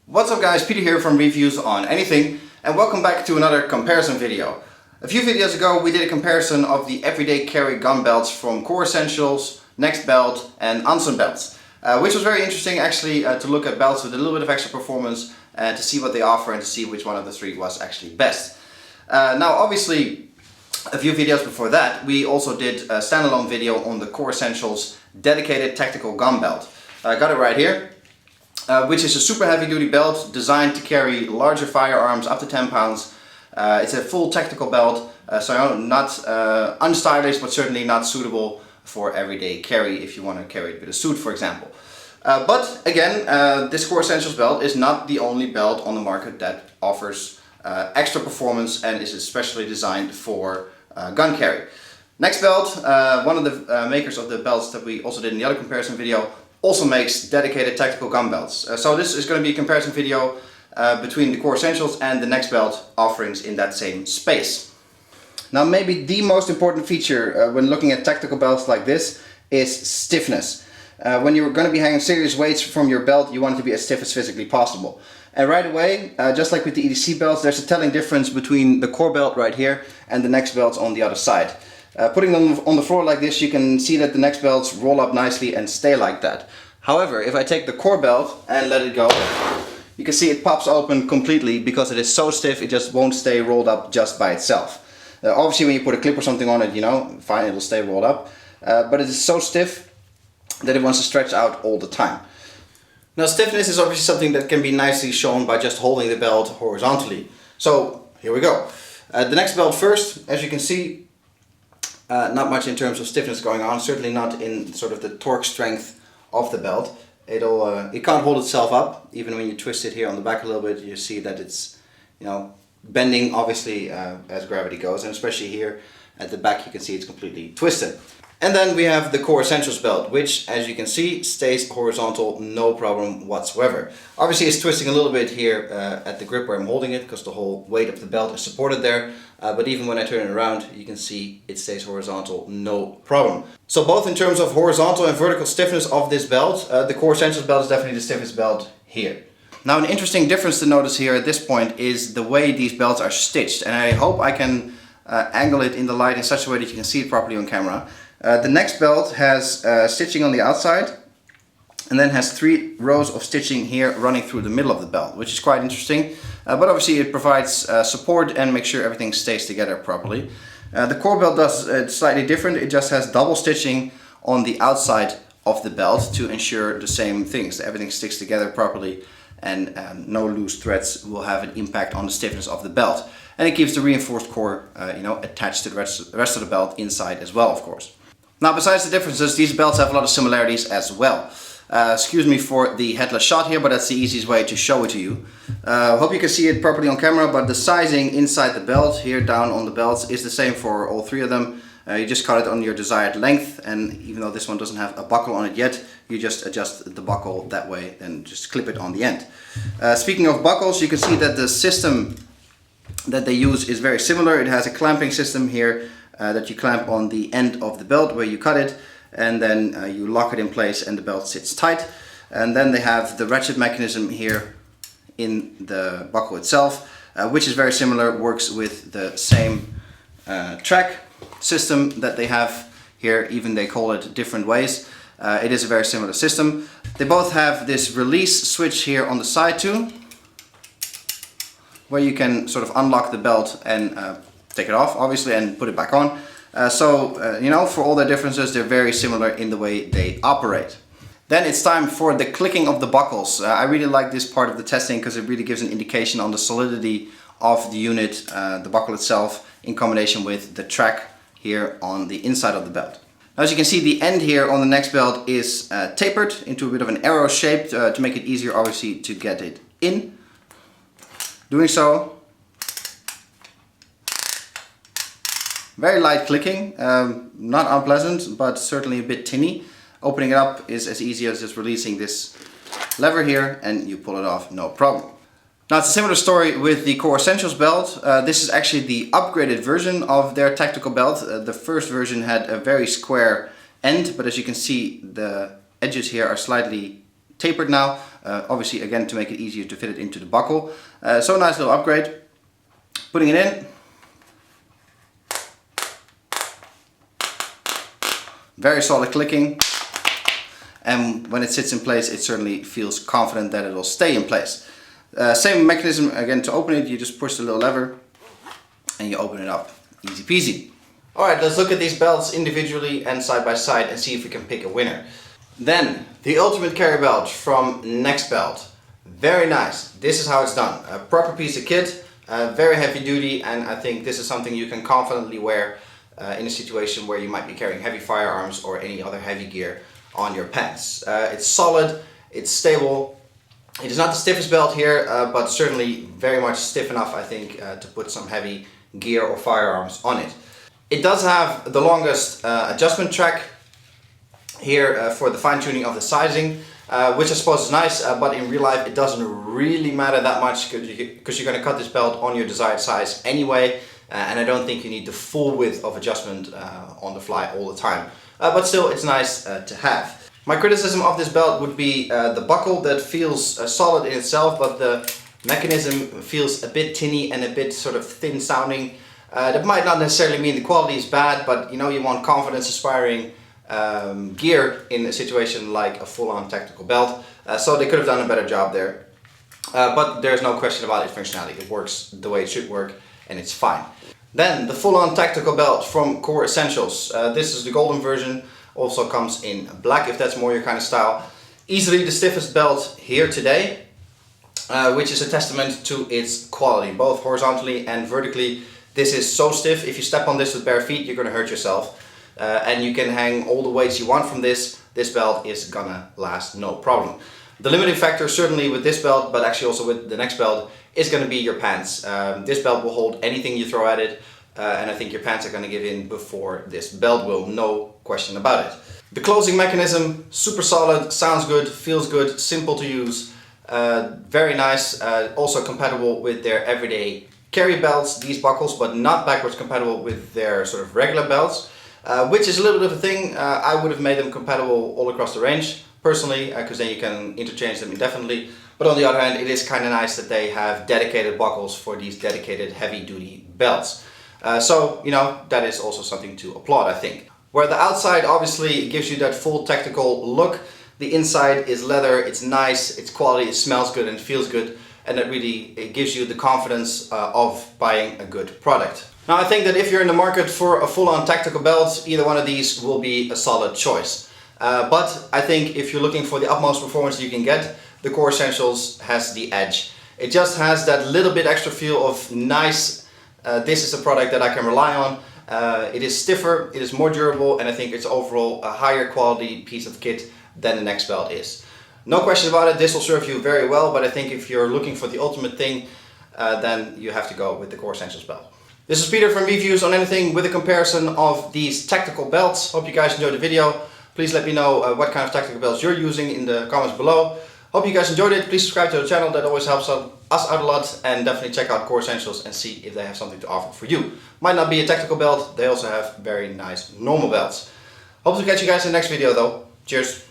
What's up guys, Peter here from Reviews on Anything, and welcome back to another comparison video. A few videos ago we did a comparison of the everyday carry gun belts from Kore Essentials, Nexbelt and Nexbelt, which was very interesting actually to look at belts with a little bit of extra performance and to see what they offer and to see which one of the three was actually best. Now obviously a few videos before that we also did a standalone video on the Kore Essentials dedicated tactical gun belt. I got it right here. Which is a super heavy duty belt designed to carry larger firearms up to 10 pounds. It's a full tactical belt, so not unstylish but certainly not suitable for everyday carry if you want to carry it with a suit, for example. But again, this Kore Essentials belt is not the only belt on the market that offers extra performance and is especially designed for gun carry. Nexbelt, one of the makers of the belts that we also did in the other comparison video, also makes dedicated tactical gun belts. So this is going to be a comparison video between the Kore Essentials and the Nexbelt offerings in that same space. Now maybe the most important feature when looking at tactical belts like this is stiffness. When you're going to be hanging serious weights from your belt, you want it to be as stiff as physically possible. And right away, just like with the EDC belts, there's a telling difference between the Kore belt right here and the Nexbelt on the other side. Putting them on the floor like this, you can see that the Nexbelts roll up nicely and stay like that. However, if I take the Kore belt and let it go, you can see it pops open completely because it is so stiff it just won't stay rolled up just by itself. Obviously when you put a clip or something on it, you know, fine, it'll stay rolled up. But it is so stiff that it wants to stretch out all the time. Now stiffness is obviously something that can be nicely shown by just holding the belt horizontally. So here we go. The Nexbelt first, as you can see, not much in terms of stiffness going on, certainly not in sort of the torque strength of the belt. It can't hold itself up. Even when you twist it here on the back a little bit, you see that it's, you know, bending obviously as gravity goes, and especially here at the back you can see it's completely twisted. And then we have the Kore Essentials belt, which as you can see stays horizontal, no problem whatsoever. Obviously it's twisting a little bit here at the grip where I'm holding it because the whole weight of the belt is supported there. But even when I turn it around, you can see it stays horizontal, no problem. So both in terms of horizontal and vertical stiffness of this belt, the Kore Essentials belt is definitely the stiffest belt here. Now an interesting difference to notice here at this point is the way these belts are stitched. And I hope I can angle it in the light in such a way that you can see it properly on camera. The Nexbelt has stitching on the outside and then has 3 rows of stitching here running through the middle of the belt, which is quite interesting. But obviously it provides support and makes sure everything stays together properly. The Kore belt does it slightly different. It just has double stitching on the outside of the belt to ensure the same things. Everything sticks together properly and no loose threads will have an impact on the stiffness of the belt. And it keeps the reinforced core attached to the rest of the belt inside as well, of course. Now besides the differences, these belts have a lot of similarities as well. Excuse me for the headless shot here, but that's the easiest way to show it to you. Hope you can see it properly on camera, but the sizing inside the belt, here down on the belts, is the same for all 3 of them. You just cut it on your desired length, and even though this one doesn't have a buckle on it yet, you just adjust the buckle that way and just clip it on the end. Speaking of buckles, you can see that the system that they use is very similar. It has a clamping system here that you clamp on the end of the belt where you cut it, and then you lock it in place and the belt sits tight. And then they have the ratchet mechanism here in the buckle itself, which is very similar, works with the same track system that they have here, even they call it different ways. It is a very similar system. They both have this release switch here on the side too, where you can sort of unlock the belt and take it off obviously and put it back on. You know, for all their differences, they're very similar in the way they operate. Then it's time for the clicking of the buckles. I really like this part of the testing because it really gives an indication on the solidity of the unit, the buckle itself, in combination with the track here on the inside of the belt. Now, as you can see, the end here on the Nexbelt is tapered into a bit of an arrow shape to make it easier obviously to get it in. Doing so, very light clicking, not unpleasant, but certainly a bit tinny. Opening it up is as easy as just releasing this lever here and you pull it off, no problem. Now it's a similar story with the Kore Essentials belt. This is actually the upgraded version of their tactical belt. The first version had a very square end, but as you can see the edges here are slightly tapered now, obviously again to make it easier to fit it into the buckle. So a nice little upgrade. Putting it in. Very solid clicking. And when it sits in place, it certainly feels confident that it will stay in place. Same mechanism again to open it. You just push the little lever and you open it up. Easy peasy. Alright, let's look at these belts individually and side by side and see if we can pick a winner. Then, the ultimate carry belt from Nexbelt. Very nice. This is how it's done. A proper piece of kit, very heavy duty, and I think this is something you can confidently wear in a situation where you might be carrying heavy firearms or any other heavy gear on your pants. It's solid, it's stable. It is not the stiffest belt here, but certainly very much stiff enough, I think, to put some heavy gear or firearms on it. It does have the longest adjustment track here for the fine-tuning of the sizing, which I suppose is nice, but in real life it doesn't really matter that much because you're going to cut this belt on your desired size anyway, and I don't think you need the full width of adjustment on the fly all the time. But still, it's nice to have. My criticism of this belt would be the buckle that feels solid in itself, but the mechanism feels a bit tinny and a bit sort of thin sounding. That might not necessarily mean the quality is bad, but you know, you want confidence inspiring gear in a situation like a full-on tactical belt. So they could have done a better job there. But there's no question about its functionality. It works the way it should work and it's fine. Then the full-on tactical belt from Kore Essentials. This is the golden version. Also comes in black if that's more your kind of style. Easily the stiffest belt here today, which is a testament to its quality, both horizontally and vertically. This is so stiff, if you step on this with bare feet, you're gonna hurt yourself. And you can hang all the weights you want from this. This belt is gonna last no problem. The limiting factor certainly with this belt, but actually also with the next belt, is gonna be your pants. This belt will hold anything you throw at it. And I think your pants are going to give in before this belt will, no question about it. The closing mechanism, super solid, sounds good, feels good, simple to use, very nice, also compatible with their everyday carry belts, these buckles, but not backwards compatible with their sort of regular belts, which is a little bit of a thing. I would have made them compatible all across the range, personally, because then you can interchange them indefinitely. But on the other hand, it is kind of nice that they have dedicated buckles for these dedicated heavy-duty belts. So, you know, that is also something to applaud, I think. Where the outside obviously gives you that full tactical look, the inside is leather, it's nice, it's quality, it smells good and feels good, and that really it gives you the confidence of buying a good product. Now I think that if you're in the market for a full-on tactical belt, either one of these will be a solid choice. But I think if you're looking for the utmost performance you can get, the Kore Essentials has the edge. It just has that little bit extra feel of nice. This is a product that I can rely on. It is stiffer, it is more durable, and I think it's overall a higher quality piece of kit than the Nexbelt is. No question about it, this will serve you very well, but I think if you're looking for the ultimate thing, then you have to go with the Kore Essentials belt. This is Peter from Reviews on Anything with a comparison of these tactical belts. Hope you guys enjoyed the video. Please let me know what kind of tactical belts you're using in the comments below. Hope you guys enjoyed it. Please subscribe to the channel, that always helps us out a lot, and definitely check out Kore Essentials and see if they have something to offer for you. Might not be a tactical belt, they also have very nice normal belts. Hope to catch you guys in the next video though. Cheers!